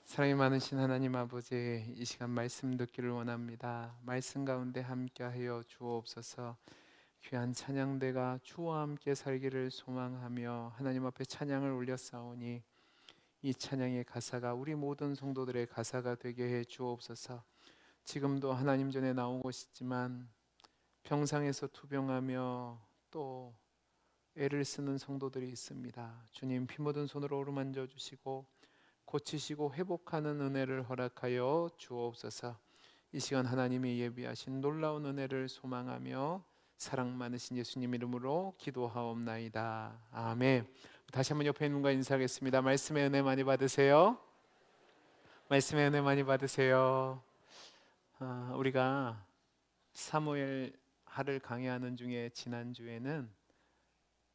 사랑이 많으신 하나님 아버지, 이 시간 말씀 듣기를 원합니다. 말씀 가운데 함께하여 주옵소서. 귀한 찬양대가 주와 함께 살기를 소망하며 하나님 앞에 찬양을 올렸사오니 이 찬양의 가사가 우리 모든 성도들의 가사가 되게 해 주옵소서. 지금도 하나님 전에 나오고 싶지만 병상에서 투병하며 또 애를 쓰는 성도들이 있습니다. 주님, 피 묻은 손으로 어루만져 주시고 고치시고 회복하는 은혜를 허락하여 주옵소서. 이 시간 하나님이 예비하신 놀라운 은혜를 소망하며 사랑 많으신 예수님 이름으로 기도하옵나이다. 아멘. 다시 한번 옆에 있는 분과 인사하겠습니다. 말씀의 은혜 많이 받으세요. 말씀의 은혜 많이 받으세요. 우리가 사무엘 하를 강해하는 중에 지난주에는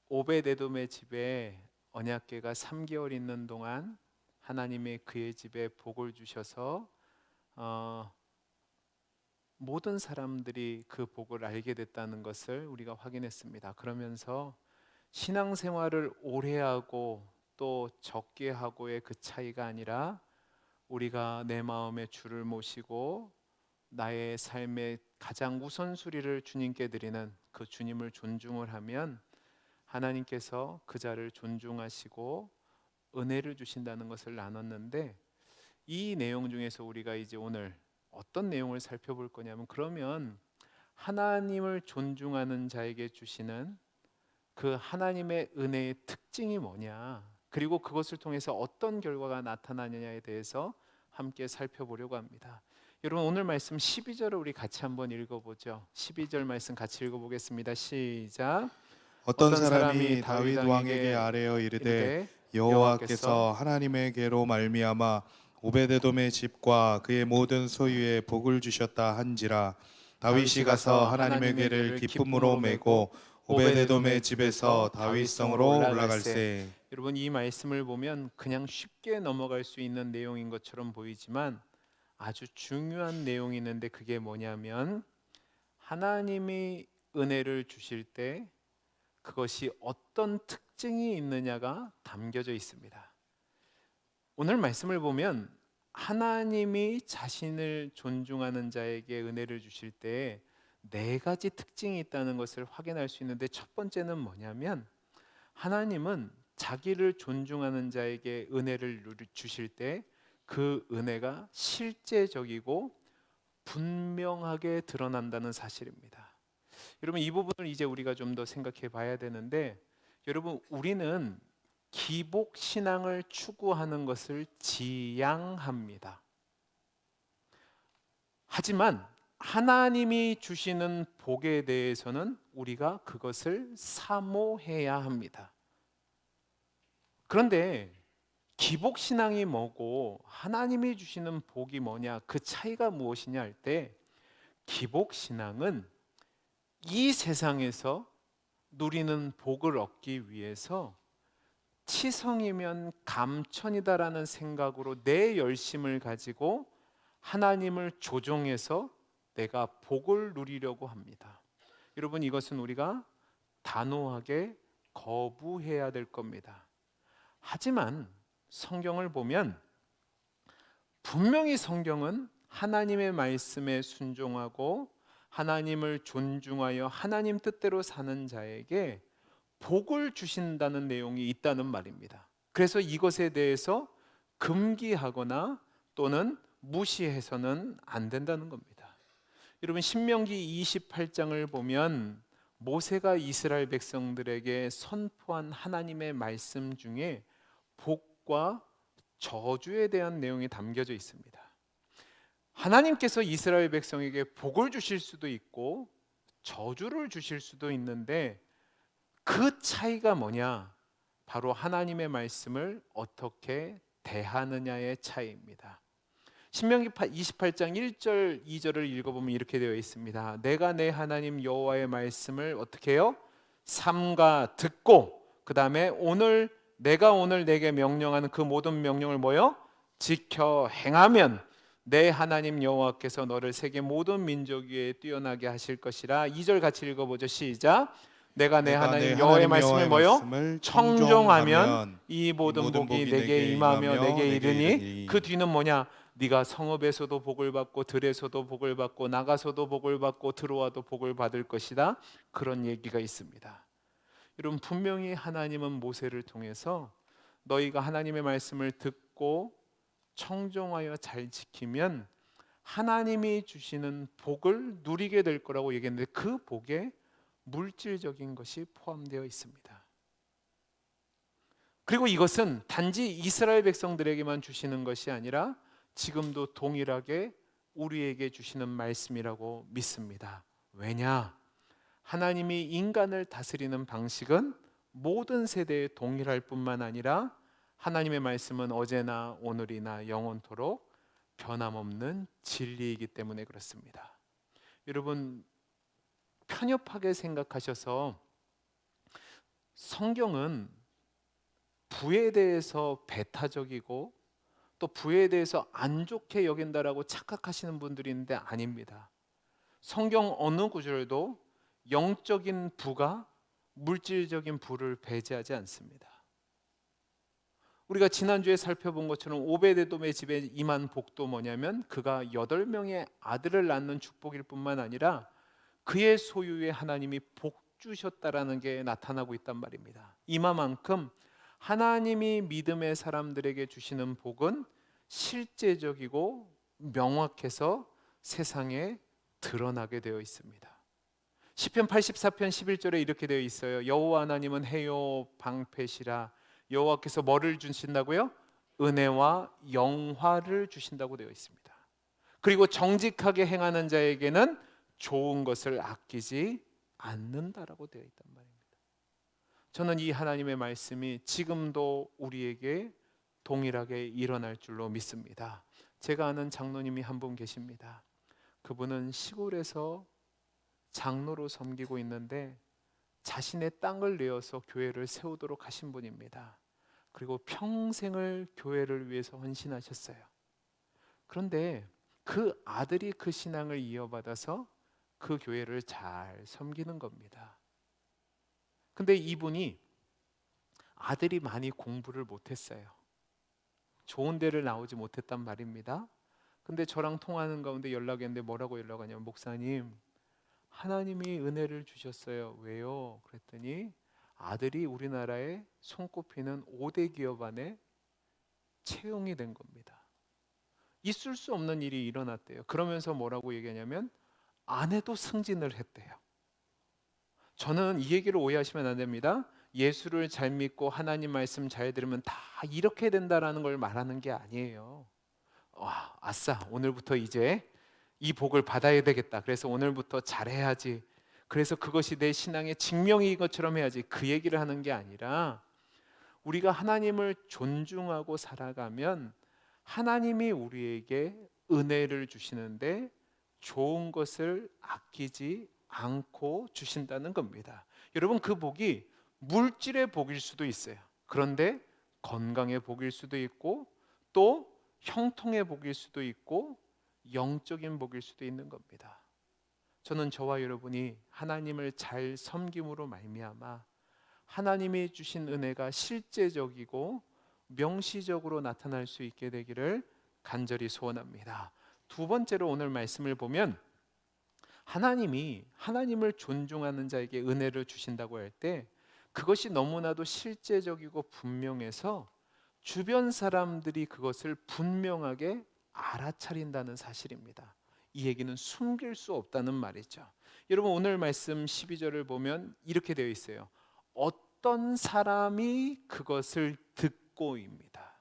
오베데돔의 집에 언약궤가 3개월 있는 동안 하나님이 그의 집에 복을 주셔서 모든 사람들이 그 복을 알게 됐다는 것을 우리가 확인했습니다. 그러면서 신앙생활을 오래 하고 또 적게 하고의 그 차이가 아니라 우리가 내 마음에 주를 모시고 나의 삶의 가장 우선순위를 주님께 드리는 그 주님을 존중을 하면 하나님께서 그 자를 존중하시고 은혜를 주신다는 것을 나눴는데, 이 내용 중에서 우리가 이제 오늘 어떤 내용을 살펴볼 거냐면, 그러면 하나님을 존중하는 자에게 주시는 그 하나님의 은혜의 특징이 뭐냐, 그리고 그것을 통해서 어떤 결과가 나타나느냐에 대해서 함께 살펴보려고 합니다. 여러분, 오늘 말씀 12절을 우리 같이 한번 읽어보죠. 12절 말씀 같이 읽어보겠습니다. 시작. 어떤 어떤 사람이 사람이 다윗 다윗 왕에게 왕에게 아뢰어 이르되 이르되 여호와께서 하나님에게로 말미암아 오베데돔의 집과 그의 모든 소유에 복을 주셨다 한지라. 다윗이 가서 하나님의 궤를 기쁨으로 메고 오베데돔의 집에서 다윗성으로 올라갈세. 여러분, 이 말씀을 보면 그냥 쉽게 넘어갈 수 있는 내용인 것처럼 보이지만 아주 중요한 내용이 있는데, 그게 뭐냐면 하나님이 은혜를 주실 때 그것이 어떤 특징이 있느냐가 담겨져 있습니다. 오늘 말씀을 보면 하나님이 자신을 존중하는 자에게 은혜를 주실 때 네 가지 특징이 있다는 것을 확인할 수 있는데, 첫 번째는 뭐냐면 하나님은 자기를 존중하는 자에게 은혜를 주실 때 그 은혜가 실제적이고 분명하게 드러난다는 사실입니다. 여러분, 이 부분을 이제 우리가 좀 더 생각해 봐야 되는데, 여러분, 우리는 기복 신앙을 추구하는 것을 지향합니다. 하지만 하나님이 주시는 복에 대해서는 우리가 그것을 사모해야 합니다. 그런데 기복 신앙이 뭐고 하나님이 주시는 복이 뭐냐, 그 차이가 무엇이냐 할 때, 기복 신앙은 이 세상에서 누리는 복을 얻기 위해서 치성이면 감천이다라는 생각으로 내 열심을 가지고 하나님을 조종해서 내가 복을 누리려고 합니다. 여러분, 이것은 우리가 단호하게 거부해야 될 겁니다. 하지만 성경을 보면 분명히 성경은 하나님의 말씀에 순종하고 하나님을 존중하여 하나님 뜻대로 사는 자에게 복을 주신다는 내용이 있다는 말입니다. 그래서 이것에 대해서 금기하거나 또는 무시해서는 안 된다는 겁니다. 여러분, 신명기 28장을 보면 모세가 이스라엘 백성들에게 선포한 하나님의 말씀 중에 복과 저주에 대한 내용이 담겨져 있습니다. 하나님께서 이스라엘 백성에게 복을 주실 수도 있고 저주를 주실 수도 있는데, 그 차이가 뭐냐? 바로 하나님의 말씀을 어떻게 대하느냐의 차이입니다. 신명기 28장 1절 2절을 읽어보면 이렇게 되어 있습니다. 내가 내 하나님 여호와의 말씀을 어떻게 해요? 삼가 듣고, 그 다음에 내가 오늘 내게 명령하는 그 모든 명령을 뭐요? 지켜 행하면 내 하나님 여호와께서 너를 세계 모든 민족 위에 뛰어나게 하실 것이라. 2절 같이 읽어보죠. 시작. 내가 내 내가 내 하나님 여호와의 하나님 말씀을 여호와의 뭐요? 말씀을 청종하면 청종하면 이 모든 모든 복이 복이 내게 임하며 내게 이르니 이르니. 그 뒤는 뭐냐? 네가 성읍에서도 복을 받고 들에서도 복을 받고 나가서도 복을 받고 들어와도 복을 받을 것이다. 그런 얘기가 있습니다. 여러분, 분명히 하나님은 모세를 통해서 너희가 하나님의 말씀을 듣고 청종하여 잘 지키면 하나님이 주시는 복을 누리게 될 거라고 얘기했는데, 그 복에 물질적인 것이 포함되어 있습니다. 그리고 이것은 단지 이스라엘 백성들에게만 주시는 것이 아니라 지금도 동일하게 우리에게 주시는 말씀이라고 믿습니다. 왜냐? 하나님이 인간을 다스리는 방식은 모든 세대에 동일할 뿐만 아니라 하나님의 말씀은 어제나 오늘이나 영원토록 변함없는 진리이기 때문에 그렇습니다. 여러분, 편협하게 생각하셔서 성경은 부에 대해서 배타적이고 또 부에 대해서 안 좋게 여긴다라고 착각하시는 분들이 있는데 아닙니다. 성경 어느 구절도 영적인 부가 물질적인 부를 배제하지 않습니다. 우리가 지난주에 살펴본 것처럼 오베데돔의 집에 임한 복도 뭐냐면 그가 8명의 아들을 낳는 축복일 뿐만 아니라 그의 소유에 하나님이 복 주셨다라는 게 나타나고 있단 말입니다. 이마만큼 하나님이 믿음의 사람들에게 주시는 복은 실제적이고 명확해서 세상에 드러나게 되어 있습니다. 시편 84편 11절에 이렇게 되어 있어요. 여호와 하나님은 해요 방패시라. 여호와께서 뭐를 주신다고요? 은혜와 영화를 주신다고 되어 있습니다. 그리고 정직하게 행하는 자에게는 좋은 것을 아끼지 않는다라고 되어 있단 말입니다. 저는 이 하나님의 말씀이 지금도 우리에게 동일하게 일어날 줄로 믿습니다. 제가 아는 장로님이 한 분 계십니다. 그분은 시골에서 장로로 섬기고 있는데 자신의 땅을 내어서 교회를 세우도록 하신 분입니다. 그리고 평생을 교회를 위해서 헌신하셨어요. 그런데 그 아들이 그 신앙을 이어받아서 그 교회를 잘 섬기는 겁니다. 근데 이분이 아들이 많이 공부를 못했어요. 좋은 데를 나오지 못했단 말입니다. 근데 저랑 통화하는 가운데 연락이 왔는데 뭐라고 연락하냐면, 목사님, 하나님이 은혜를 주셨어요. 왜요? 그랬더니 아들이 우리나라에 손꼽히는 5대 기업 안에 채용이 된 겁니다. 있을 수 없는 일이 일어났대요. 그러면서 뭐라고 얘기하냐면 아내도 승진을 했대요. 저는 이 얘기를 오해하시면 안 됩니다. 예수를 잘 믿고 하나님 말씀 잘 들으면 다 이렇게 된다라는 걸 말하는 게 아니에요. 아싸, 오늘부터 이제 이 복을 받아야 되겠다. 그래서 오늘부터 잘해야지. 그래서 그것이 내 신앙의 증명인 것처럼 해야지. 그 얘기를 하는 게 아니라 우리가 하나님을 존중하고 살아가면 하나님이 우리에게 은혜를 주시는데 좋은 것을 아끼지 않고 주신다는 겁니다. 여러분, 그 복이 물질의 복일 수도 있어요. 그런데 건강의 복일 수도 있고 또 형통의 복일 수도 있고 영적인 복일 수도 있는 겁니다. 저는 저와 여러분이 하나님을 잘 섬김으로 말미암아 하나님이 주신 은혜가 실제적이고 명시적으로 나타날 수 있게 되기를 간절히 소원합니다. 두 번째로 오늘 말씀을 보면 하나님이 하나님을 존중하는 자에게 은혜를 주신다고 할 때 그것이 너무나도 실제적이고 분명해서 주변 사람들이 그것을 분명하게 알아차린다는 사실입니다. 이 얘기는 숨길 수 없다는 말이죠. 여러분, 오늘 말씀 12절을 보면 이렇게 되어 있어요. 어떤 사람이 그것을 듣고입니다.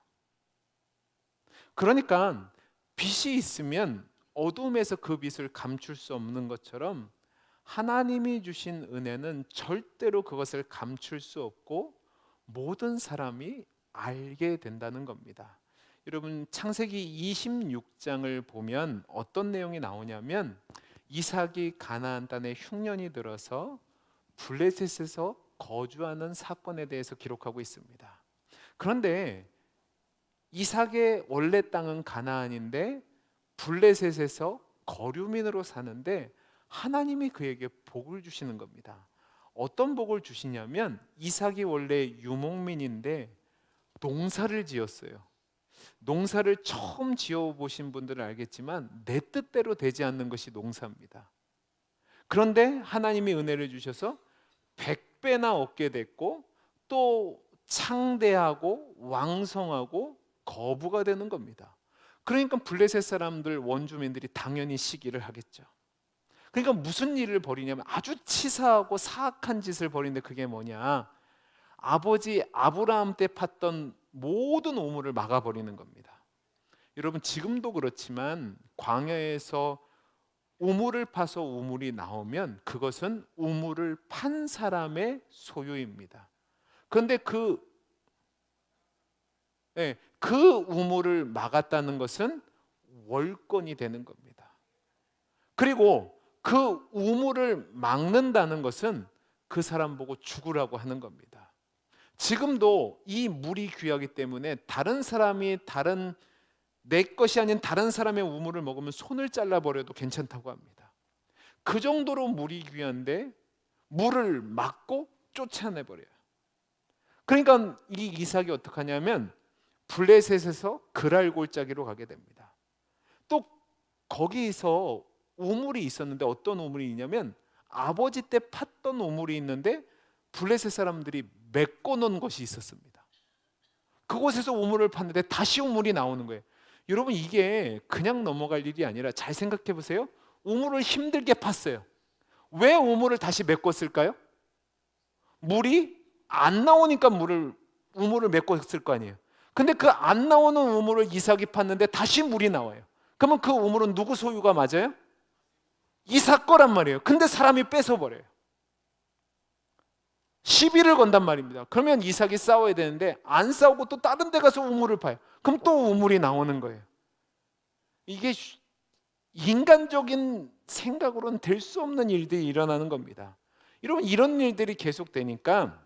그러니까 빛이 있으면 어둠에서 그 빛을 감출 수 없는 것처럼 하나님이 주신 은혜는 절대로 그것을 감출 수 없고 모든 사람이 알게 된다는 겁니다. 여러분, 창세기 26장을 보면 어떤 내용이 나오냐면 이삭이 가나안 땅에 흉년이 들어서 블레셋에서 거주하는 사건에 대해서 기록하고 있습니다. 그런데 이삭의 원래 땅은 가나안인데 블레셋에서 거류민으로 사는데 하나님이 그에게 복을 주시는 겁니다. 어떤 복을 주시냐면 이삭이 원래 유목민인데 농사를 지었어요. 농사를 처음 지어보신 분들은 알겠지만 내 뜻대로 되지 않는 것이 농사입니다. 그런데 하나님이 은혜를 주셔서 100배나 얻게 됐고 또 창대하고 왕성하고 거부가 되는 겁니다. 그러니까 블레셋 사람들 원주민들이 당연히 시기를 하겠죠. 그러니까 무슨 일을 벌이냐면 아주 치사하고 사악한 짓을 벌이는데 그게 뭐냐? 아버지 아브라함 때 팠던 모든 우물을 막아버리는 겁니다. 여러분 지금도 그렇지만 광야에서 우물을 파서 우물이 나오면 그것은 우물을 판 사람의 소유입니다. 그런데 그 우물을 막았다는 것은 월권이 되는 겁니다. 그리고 그 우물을 막는다는 것은 그 사람 보고 죽으라고 하는 겁니다. 지금도 이 물이 귀하기 때문에 내 것이 아닌 다른 사람의 우물을 먹으면 손을 잘라버려도 괜찮다고 합니다. 그 정도로 물이 귀한데 물을 막고 쫓아내버려요. 그러니까 이 이삭이 어떻게 하냐면 블레셋에서 그랄 골짜기로 가게 됩니다. 또 거기서 우물이 있었는데 어떤 우물이 있냐면 아버지 때 팠던 우물이 있는데 블레셋 사람들이 메꿔놓은 것이 있었습니다. 그곳에서 우물을 팠는데 다시 우물이 나오는 거예요. 여러분 이게 그냥 넘어갈 일이 아니라 잘 생각해 보세요. 우물을 힘들게 팠어요. 왜 우물을 다시 메꿨을까요? 물이 안 나오니까 우물을 메꿨을 거 아니에요. 근데 그 안 나오는 우물을 이삭이 팠는데 다시 물이 나와요. 그러면 그 우물은 누구 소유가 맞아요? 이삭 거란 말이에요. 근데 사람이 뺏어버려요. 시비를 건단 말입니다. 그러면 이삭이 싸워야 되는데 안 싸우고 또 다른 데 가서 우물을 파요. 그럼 또 우물이 나오는 거예요. 이게 인간적인 생각으로는 될 수 없는 일들이 일어나는 겁니다. 여러분 이런 일들이 계속되니까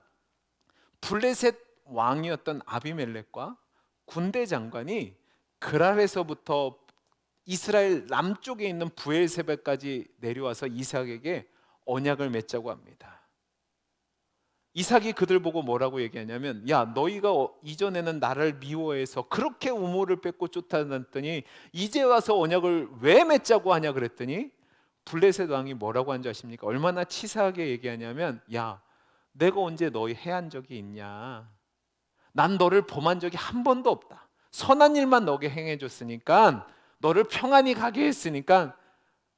블레셋 왕이었던 아비멜렉과 군대 장관이 그랄에서부터 이스라엘 남쪽에 있는 브엘세바까지 내려와서 이삭에게 언약을 맺자고 합니다. 이삭이 그들 보고 뭐라고 얘기하냐면 야 너희가 이전에는 나를 미워해서 그렇게 우물을 뺏고 쫓아냈더니 이제 와서 언약을 왜 맺자고 하냐 그랬더니 블레셋 왕이 뭐라고 한지 아십니까? 얼마나 치사하게 얘기하냐면 야 내가 언제 너희 해한 적이 있냐? 난 너를 범한 적이 한 번도 없다. 선한 일만 너게 행해줬으니까 너를 평안히 가게 했으니까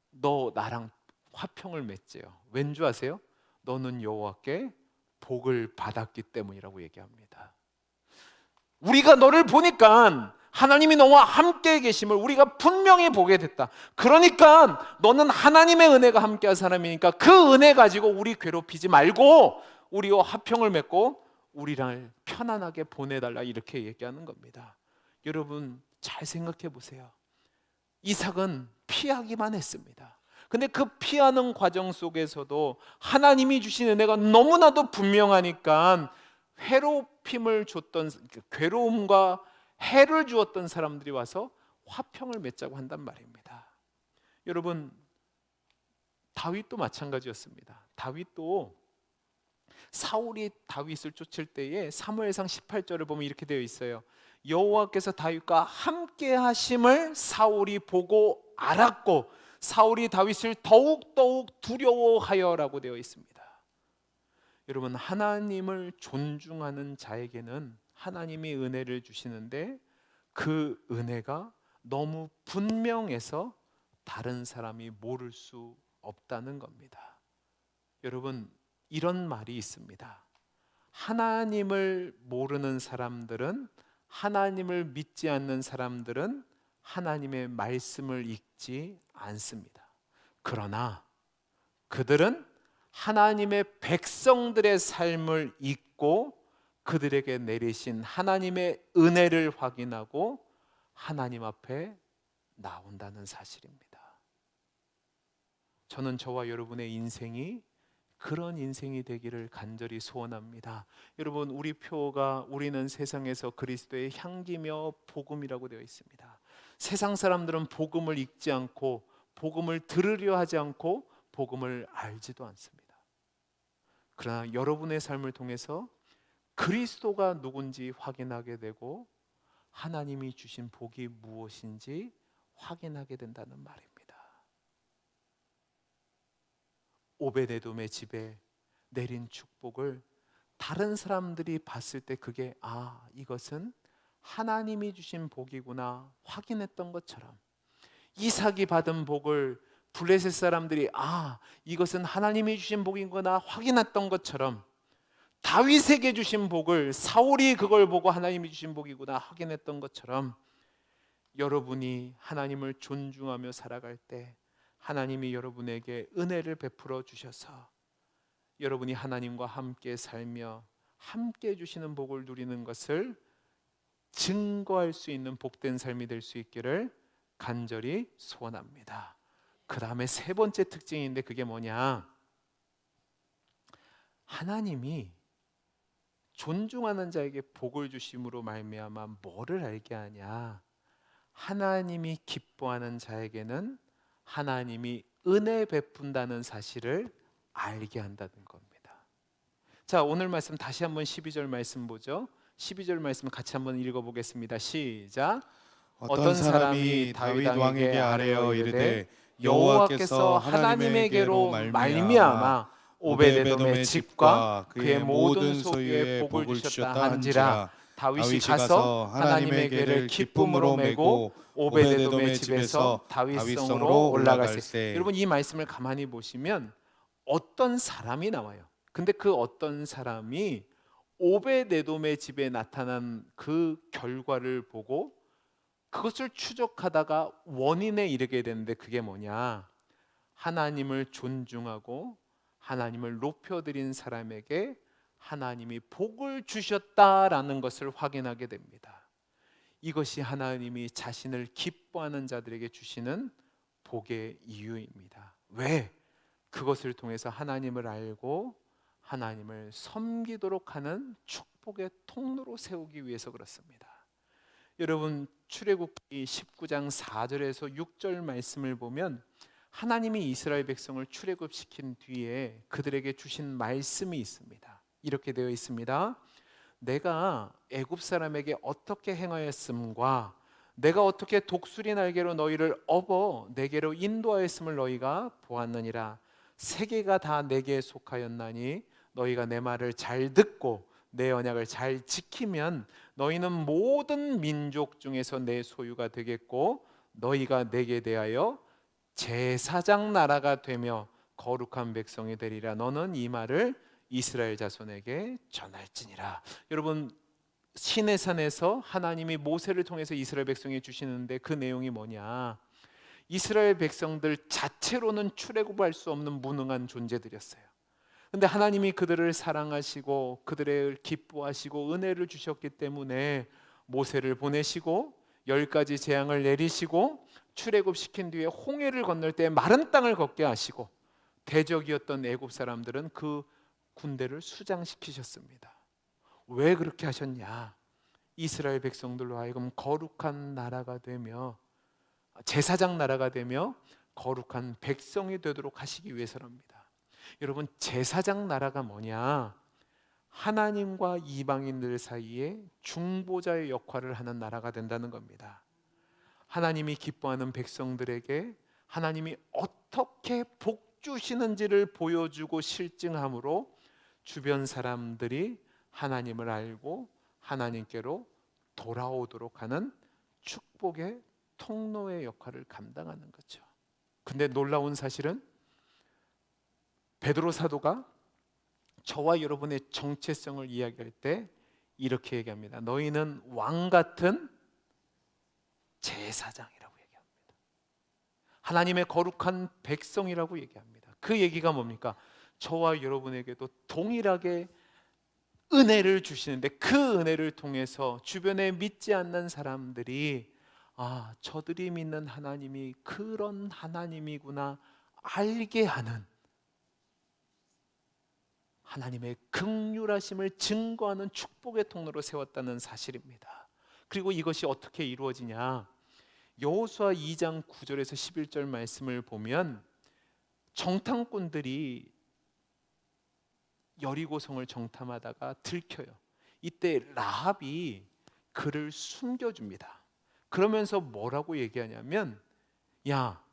너 나랑 화평을 맺재요. 왠 줄 아세요? 너는 여호와께 복을 받았기 때문이라고 얘기합니다. 우리가 너를 보니까 하나님이 너와 함께 계심을 우리가 분명히 보게 됐다. 그러니까 너는 하나님의 은혜가 함께한 사람이니까 그 은혜 가지고 우리 괴롭히지 말고 우리와 화평을 맺고 우리를 편안하게 보내달라 이렇게 얘기하는 겁니다. 여러분 잘 생각해 보세요. 이삭은 피하기만 했습니다. 근데 그 피하는 과정 속에서도 하나님이 주신 은혜가 너무나도 분명하니까 괴로움을 줬던 괴로움과 해를 주었던 사람들이 와서 화평을 맺자고 한단 말입니다. 여러분 다윗도 마찬가지였습니다. 다윗도 사울이 다윗을 쫓을 때에 사무엘상 18절을 보면 이렇게 되어 있어요. 여호와께서 다윗과 함께 하심을 사울이 보고 알았고 사울이 다윗을 더욱 두려워하여라고 되어 있습니다. 여러분 하나님을 존중하는 자에게는 하나님이 은혜를 주시는데 그 은혜가 너무 분명해서 다른 사람이 모를 수 없다는 겁니다. 여러분 이런 말이 있습니다. 하나님을 모르는 사람들은 하나님을 믿지 않는 사람들은 하나님의 말씀을 읽지 않습니다. 그러나 그들은 하나님의 백성들의 삶을 읽고 그들에게 내리신 하나님의 은혜를 확인하고 하나님 앞에 나온다는 사실입니다. 저는 저와 여러분의 인생이 그런 인생이 되기를 간절히 소원합니다. 여러분 우리 표가 우리는 세상에서 그리스도의 향기며 복음이라고 되어 있습니다. 세상 사람들은 복음을 읽지 않고 복음을 들으려 하지 않고 복음을 알지도 않습니다. 그러나 여러분의 삶을 통해서 그리스도가 누군지 확인하게 되고 하나님이 주신 복이 무엇인지 확인하게 된다는 말입니다. 오베데돔의 집에 내린 축복을 다른 사람들이 봤을 때 그게 이것은 하나님이 주신 복이구나 확인했던 것처럼, 이삭이 받은 복을 블레셋 사람들이 이것은 하나님이 주신 복이구나 확인했던 것처럼, 다윗에게 주신 복을 사울이 그걸 보고 하나님이 주신 복이구나 확인했던 것처럼, 여러분이 하나님을 존중하며 살아갈 때 하나님이 여러분에게 은혜를 베풀어 주셔서 여러분이 하나님과 함께 살며 함께 주시는 복을 누리는 것을 증거할 수 있는 복된 삶이 될 수 있기를 간절히 소원합니다. 그 다음에 세 번째 특징인데 그게 뭐냐? 하나님이 존중하는 자에게 복을 주심으로 말미암아 뭐를 알게 하냐? 하나님이 기뻐하는 자에게는 하나님이 은혜 베푼다는 사실을 알게 한다는 겁니다. 자, 오늘 말씀 다시 한번 12절 말씀 보죠. 12절 말씀 같이 한번 읽어보겠습니다. 시작. 어떤 사람이 다윗 왕에게 아뢰어 이르되 여호와께서 하나님에게로 말미암아 오베데돔의 집과 그의 모든 소유에 복을 주셨다 한지라. 다윗이 가서 하나님의 궤를 기쁨으로 메고 오베데돔의 집에서 다윗성으로 올라갈세. 여러분, 이 말씀을 가만히 보시면 어떤 사람이 나와요. 근데 그 어떤 사람이 오베데돔의 집에 나타난 그 결과를 보고 그것을 추적하다가 원인에 이르게 되는데 그게 뭐냐? 하나님을 존중하고 하나님을 높여드린 사람에게 하나님이 복을 주셨다라는 것을 확인하게 됩니다. 이것이 하나님이 자신을 기뻐하는 자들에게 주시는 복의 이유입니다. 왜? 그것을 통해서 하나님을 알고 하나님을 섬기도록 하는 축복의 통로로 세우기 위해서 그렇습니다. 여러분, 출애굽기 19장 4절에서 6절 말씀을 보면 하나님이 이스라엘 백성을 출애굽시킨 뒤에 그들에게 주신 말씀이 있습니다. 이렇게 되어 있습니다. 내가 애굽 사람에게 어떻게 행하였음과 내가 어떻게 독수리 날개로 너희를 업어 내게로 인도하였음을 너희가 보았느니라. 세계가 다 내게 속하였나니 너희가 내 말을 잘 듣고 내 언약을 잘 지키면 너희는 모든 민족 중에서 내 소유가 되겠고 너희가 내게 대하여 제사장 나라가 되며 거룩한 백성이 되리라. 너는 이 말을 이스라엘 자손에게 전할지니라. 여러분, 시내산에서 하나님이 모세를 통해서 이스라엘 백성에 주시는데 그 내용이 뭐냐? 이스라엘 백성들 자체로는 출애굽할 수 없는 무능한 존재들이었어요. 근데 하나님이 그들을 사랑하시고 그들을 기뻐하시고 은혜를 주셨기 때문에 모세를 보내시고 10가지 재앙을 내리시고 출애굽시킨 뒤에 홍해를 건널 때 마른 땅을 걷게 하시고 대적이었던 애굽 사람들은 그 군대를 수장시키셨습니다. 왜 그렇게 하셨냐? 이스라엘 백성들로 하여금 거룩한 나라가 되며 제사장 나라가 되며 거룩한 백성이 되도록 하시기 위해서랍니다. 여러분, 제사장 나라가 뭐냐? 하나님과 이방인들 사이에 중보자의 역할을 하는 나라가 된다는 겁니다. 하나님이 기뻐하는 백성들에게 하나님이 어떻게 복 주시는지를 보여주고 실증함으로 주변 사람들이 하나님을 알고 하나님께로 돌아오도록 하는 축복의 통로의 역할을 감당하는 거죠. 근데 놀라운 사실은 베드로 사도가 저와 여러분의 정체성을 이야기할 때 이렇게 얘기합니다. 너희는 왕 같은 제사장이라고 얘기합니다. 하나님의 거룩한 백성이라고 얘기합니다. 그 얘기가 뭡니까? 저와 여러분에게도 동일하게 은혜를 주시는데 그 은혜를 통해서 주변에 믿지 않는 사람들이 저들이 믿는 하나님이 그런 하나님이구나 알게 하는 하나님의 긍휼하심을 증거하는 축복의 통로로 세웠다는 사실입니다. 그리고 이것이 어떻게 이루어지냐? 여호수아 2장 9절에서 11절 말씀을 보면 정탐꾼들이 여리고성을 정탐하다가 들켜요. 이때 라합이 그를 숨겨줍니다. 그러면서 뭐라고 얘기하냐면, 야,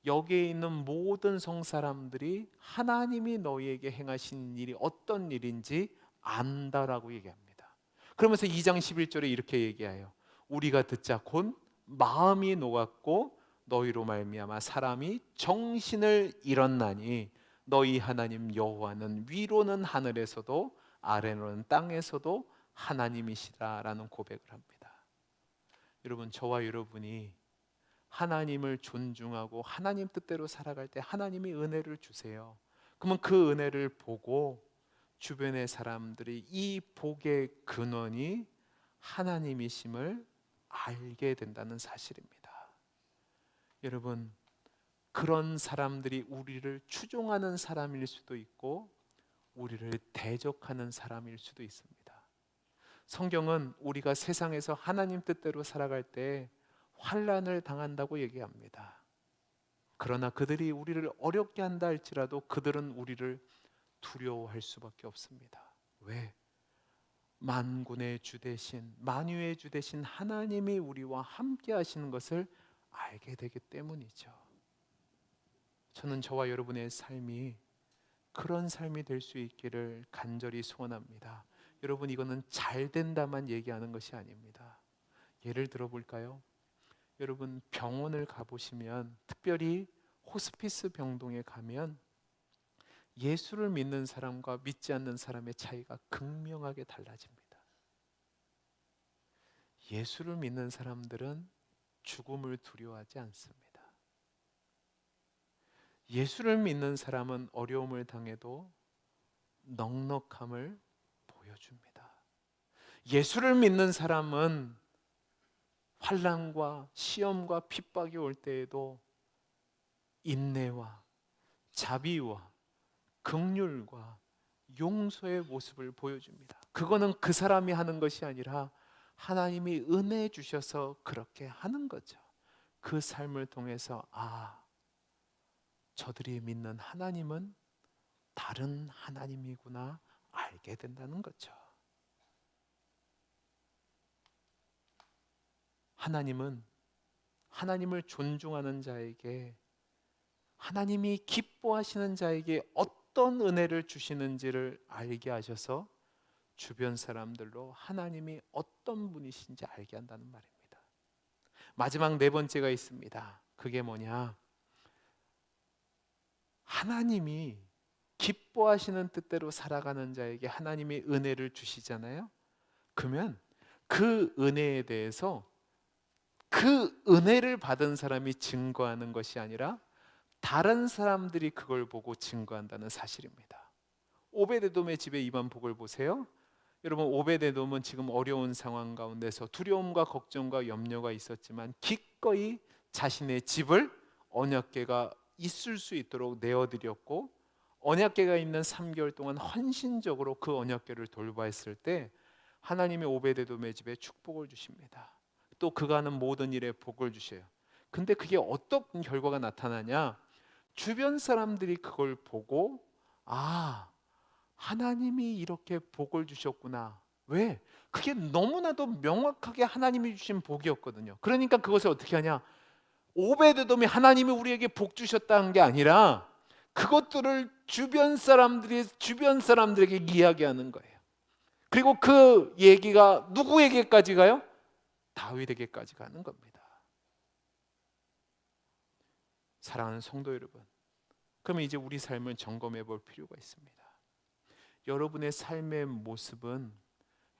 여기에 있는 모든 성 사람들이 하나님이 너희에게 행하신 일이 어떤 일인지 안다라고 얘기합니다. 그러면서 2장 11절에 이렇게 얘기해요. 우리가 듣자 곧 마음이 녹았고 너희로 말미암아 사람이 정신을 잃었나니 너희 하나님 여호와는 위로는 하늘에서도 아래로는 땅에서도 하나님이시라라는 고백을 합니다. 여러분, 저와 여러분이 하나님을 존중하고 하나님 뜻대로 살아갈 때 하나님이 은혜를 주세요. 그러면 그 은혜를 보고 주변의 사람들이 이 복의 근원이 하나님이심을 알게 된다는 사실입니다. 여러분, 그런 사람들이 우리를 추종하는 사람일 수도 있고 우리를 대적하는 사람일 수도 있습니다. 성경은 우리가 세상에서 하나님 뜻대로 살아갈 때 환난을 당한다고 얘기합니다. 그러나 그들이 우리를 어렵게 한다 할지라도 그들은 우리를 두려워할 수밖에 없습니다. 왜? 만군의 주 되신, 만유의 주 되신 하나님이 우리와 함께 하시는 것을 알게 되기 때문이죠. 저는 저와 여러분의 삶이 그런 삶이 될 수 있기를 간절히 소원합니다. 여러분, 이거는 잘 된다만 얘기하는 것이 아닙니다. 예를 들어 볼까요? 여러분, 병원을 가보시면, 특별히 호스피스 병동에 가면 예수를 믿는 사람과 믿지 않는 사람의 차이가 극명하게 달라집니다. 예수를 믿는 사람들은 죽음을 두려워하지 않습니다. 예수를 믿는 사람은 어려움을 당해도 넉넉함을 보여줍니다. 예수를 믿는 사람은 환난과 시험과 핍박이 올 때에도 인내와 자비와 긍휼과 용서의 모습을 보여줍니다. 그거는 그 사람이 하는 것이 아니라 하나님이 은혜 주셔서 그렇게 하는 거죠. 그 삶을 통해서 저들이 믿는 하나님은 다른 하나님이구나 알게 된다는 거죠. 하나님은 하나님을 존중하는 자에게, 하나님이 기뻐하시는 자에게 어떤 은혜를 주시는지를 알게 하셔서 주변 사람들로 하나님이 어떤 분이신지 알게 한다는 말입니다. 마지막 네 번째가 있습니다. 그게 뭐냐? 하나님이 기뻐하시는 뜻대로 살아가는 자에게 하나님이 은혜를 주시잖아요. 그러면 그 은혜에 대해서 그 은혜를 받은 사람이 증거하는 것이 아니라 다른 사람들이 그걸 보고 증거한다는 사실입니다. 오베데돔의 집에 임한 복을 보세요. 여러분, 오베데돔은 지금 어려운 상황 가운데서 두려움과 걱정과 염려가 있었지만 기꺼이 자신의 집을 언약궤가 있을 수 있도록 내어드렸고, 언약궤가 있는 3개월 동안 헌신적으로 그 언약궤를 돌보았을 때 하나님이 오베데돔의 집에 축복을 주십니다. 또 그가 하는 모든 일에 복을 주셔요. 근데 그게 어떤 결과가 나타나냐? 주변 사람들이 그걸 보고 하나님이 이렇게 복을 주셨구나. 왜? 그게 너무나도 명확하게 하나님이 주신 복이었거든요. 그러니까 그것을 어떻게 하냐? 오베데돔이 하나님이 우리에게 복 주셨다는 게 아니라 그것들을 주변 사람들에게 이야기하는 거예요. 그리고 그 얘기가 누구에게까지 가요? 다윗에게까지 가는 겁니다. 사랑하는 성도 여러분, 그러면 이제 우리 삶을 점검해 볼 필요가 있습니다. 여러분의 삶의 모습은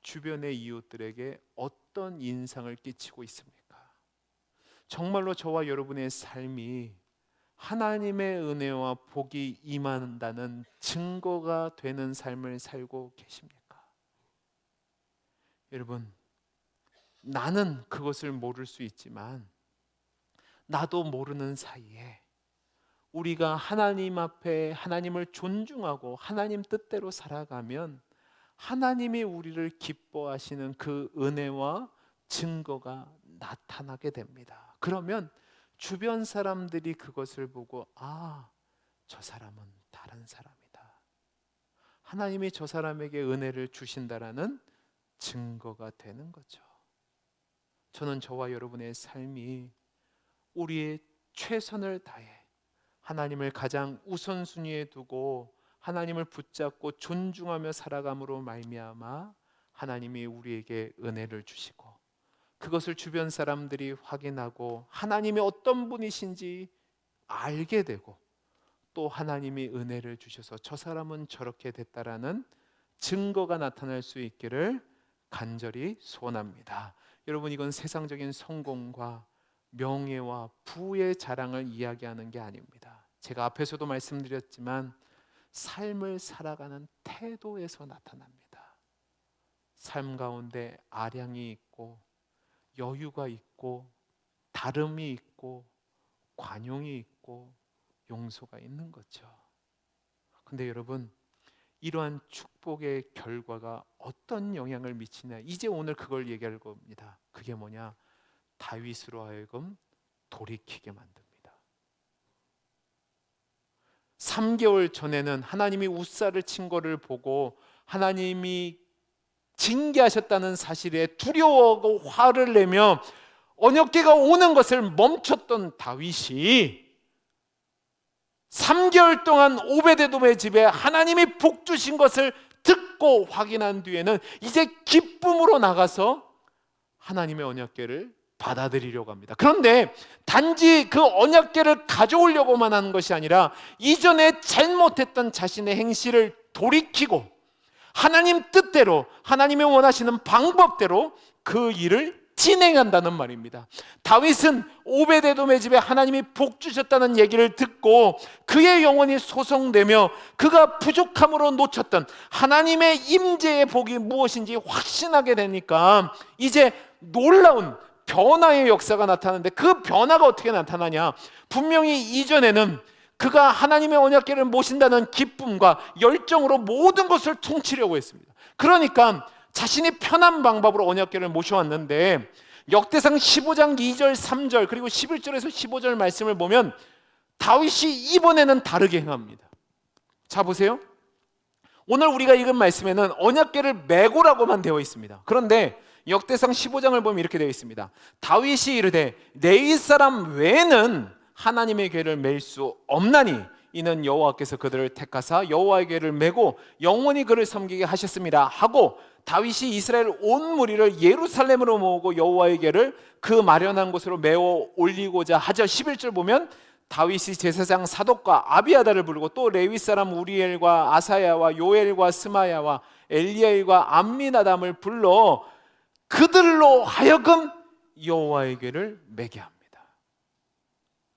주변의 이웃들에게 어떤 인상을 끼치고 있습니까? 정말로 저와 여러분의 삶이 하나님의 은혜와 복이 임한다는 증거가 되는 삶을 살고 계십니까? 여러분, 나는 그것을 모를 수 있지만 나도 모르는 사이에 우리가 하나님 앞에 하나님을 존중하고 하나님 뜻대로 살아가면 하나님이 우리를 기뻐하시는 그 은혜와 증거가 나타나게 됩니다. 그러면 주변 사람들이 그것을 보고 저 사람은 다른 사람이다. 하나님이 저 사람에게 은혜를 주신다라는 증거가 되는 거죠. 저는 저와 여러분의 삶이 우리의 최선을 다해 하나님을 가장 우선순위에 두고 하나님을 붙잡고 존중하며 살아감으로 말미암아 하나님이 우리에게 은혜를 주시고, 그것을 주변 사람들이 확인하고 하나님이 어떤 분이신지 알게 되고, 또 하나님이 은혜를 주셔서 저 사람은 저렇게 됐다라는 증거가 나타날 수 있기를 간절히 소원합니다. 여러분, 이건 세상적인 성공과 명예와 부의 자랑을 이야기하는 게 아닙니다. 제가 앞에서도 말씀드렸지만 삶을 살아가는 태도에서 나타납니다. 삶 가운데 아량이 있고 여유가 있고 다름이 있고 관용이 있고 용서가 있는 거죠. 근데 여러분, 이러한 축복의 결과가 어떤 영향을 미치냐, 이제 오늘 그걸 얘기할 겁니다. 그게 뭐냐? 다윗으로 하여금 돌이키게 만듭니다. 3개월 전에는 하나님이 웃사를 친 거를 보고 하나님이 징계하셨다는 사실에 두려워하고 화를 내며 언약궤가 오는 것을 멈췄던 다윗이 3개월 동안 오베데돔의 집에 하나님이 복 주신 것을 듣고 확인한 뒤에는 이제 기쁨으로 나가서 하나님의 언약궤를 받아들이려고 합니다. 그런데 단지 그 언약궤를 가져오려고만 하는 것이 아니라 이전에 잘못했던 자신의 행실을 돌이키고 하나님 뜻대로, 하나님의 원하시는 방법대로 그 일을 진행한다는 말입니다. 다윗은 오베데돔의 집에 하나님이 복 주셨다는 얘기를 듣고 그의 영혼이 소송되며 그가 부족함으로 놓쳤던 하나님의 임재의 복이 무엇인지 확신하게 되니까 이제 놀라운 변화의 역사가 나타나는데, 그 변화가 어떻게 나타나냐? 분명히 이전에는 그가 하나님의 언약궤를 모신다는 기쁨과 열정으로 모든 것을 통치려고 했습니다. 그러니까 자신이 편한 방법으로 언약궤를 모셔왔는데, 역대상 15장 2절 3절 그리고 11절에서 15절 말씀을 보면 다윗이 이번에는 다르게 행합니다. 자, 보세요. 오늘 우리가 읽은 말씀에는 언약궤를 메고라고만 되어 있습니다. 그런데 역대상 15장을 보면 이렇게 되어 있습니다. 다윗이 이르되 레위 사람 외에는 하나님의 궤를 맬 수 없나니 이는 여호와께서 그들을 택하사 여호와의 궤를 메고 영원히 그를 섬기게 하셨습니다 하고, 다윗이 이스라엘 온 무리를 예루살렘으로 모으고 여호와의 궤를 그 마련한 곳으로 메어 올리고자 하죠. 11절 보면 다윗이 제사장 사독과 아비아다를 부르고 또 레위 사람 우리엘과 아사야와 요엘과 스마야와 엘리야와 암미나담을 불러 그들로 하여금 여호와의 궤를 메게 합니다.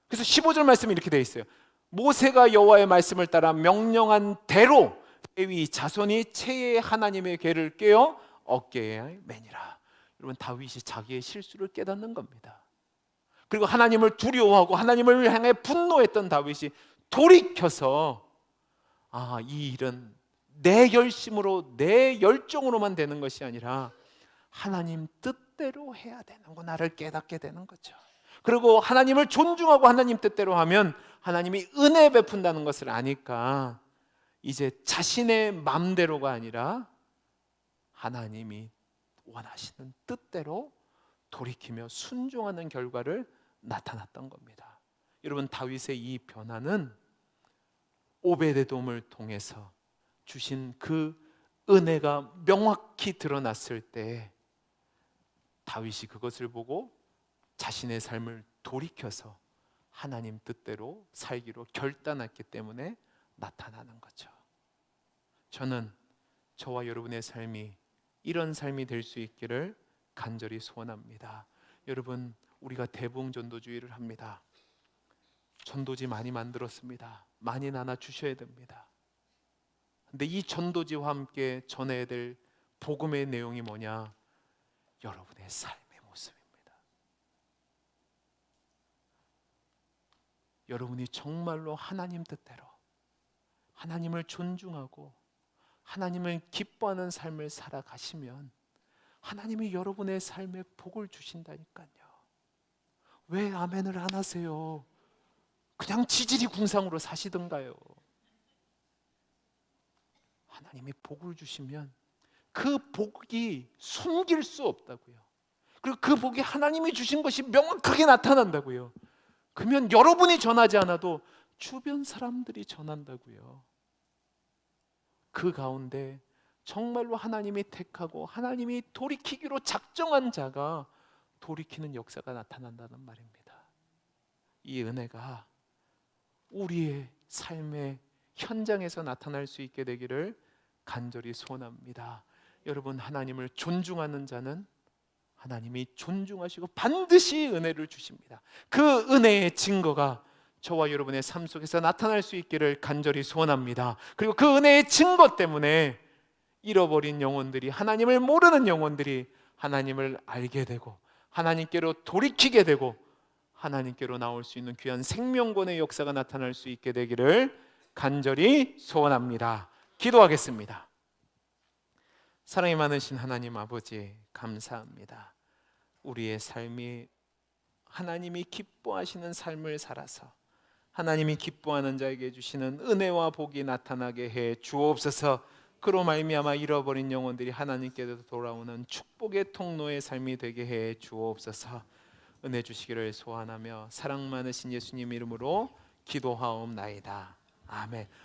그래서 15절 말씀이 이렇게 되어 있어요. 모세가 여호와의 말씀을 따라 명령한 대로 레위 자손이 채의 하나님의 궤를 꿰어 어깨에 매니라. 여러분, 다윗이 자기의 실수를 깨닫는 겁니다. 그리고 하나님을 두려워하고 하나님을 향해 분노했던 다윗이 돌이켜서 이 일은 내 열심으로 내 열정으로만 되는 것이 아니라 하나님 뜻대로 해야 되는구나를 깨닫게 되는 거죠. 그리고 하나님을 존중하고 하나님 뜻대로 하면 하나님이 은혜 베푼다는 것을 아니까 이제 자신의 마음대로가 아니라 하나님이 원하시는 뜻대로 돌이키며 순종하는 결과를 나타났던 겁니다. 여러분, 다윗의 이 변화는 오베데돔을 통해서 주신 그 은혜가 명확히 드러났을 때 다윗이 그것을 보고 자신의 삶을 돌이켜서 하나님 뜻대로 살기로 결단했기 때문에 나타나는 거죠. 저는 저와 여러분의 삶이 이런 삶이 될 수 있기를 간절히 소원합니다. 여러분, 우리가 대붕 전도주의를 합니다. 전도지 많이 만들었습니다. 많이 나눠 주셔야 됩니다. 근데 이 전도지와 함께 전해야 될 복음의 내용이 뭐냐? 여러분의 삶의 모습입니다. 여러분이 정말로 하나님 뜻대로 하나님을 존중하고 하나님을 기뻐하는 삶을 살아가시면 하나님이 여러분의 삶에 복을 주신다니까요. 왜 아멘을 안 하세요? 그냥 지질이 궁상으로 사시던가요. 하나님이 복을 주시면 그 복이 숨길 수 없다고요. 그리고 그 복이 하나님이 주신 것이 명확하게 나타난다고요. 그러면 여러분이 전하지 않아도 주변 사람들이 전한다고요. 그 가운데 정말로 하나님이 택하고 하나님이 돌이키기로 작정한 자가 돌이키는 역사가 나타난다는 말입니다. 이 은혜가 우리의 삶의 현장에서 나타날 수 있게 되기를 간절히 소원합니다. 여러분, 하나님을 존중하는 자는 하나님이 존중하시고 반드시 은혜를 주십니다. 그 은혜의 증거가 저와 여러분의 삶 속에서 나타날 수 있기를 간절히 소원합니다. 그리고 그 은혜의 증거 때문에 잃어버린 영혼들이, 하나님을 모르는 영혼들이 하나님을 알게 되고 하나님께로 돌이키게 되고 하나님께로 나올 수 있는 귀한 생명권의 역사가 나타날 수 있게 되기를 간절히 소원합니다. 기도하겠습니다. 사랑이 많으신 하나님 아버지, 감사합니다. 우리의 삶이 하나님이 기뻐하시는 삶을 살아서 하나님이 기뻐하는 자에게 주시는 은혜와 복이 나타나게 해 주옵소서. 그로 말미암아 잃어버린 영혼들이 하나님께로 돌아오는 축복의 통로의 삶이 되게 해 주옵소서. 은혜 주시기를 소원하며 사랑 많으신 예수님 이름으로 기도하옵나이다. 아멘.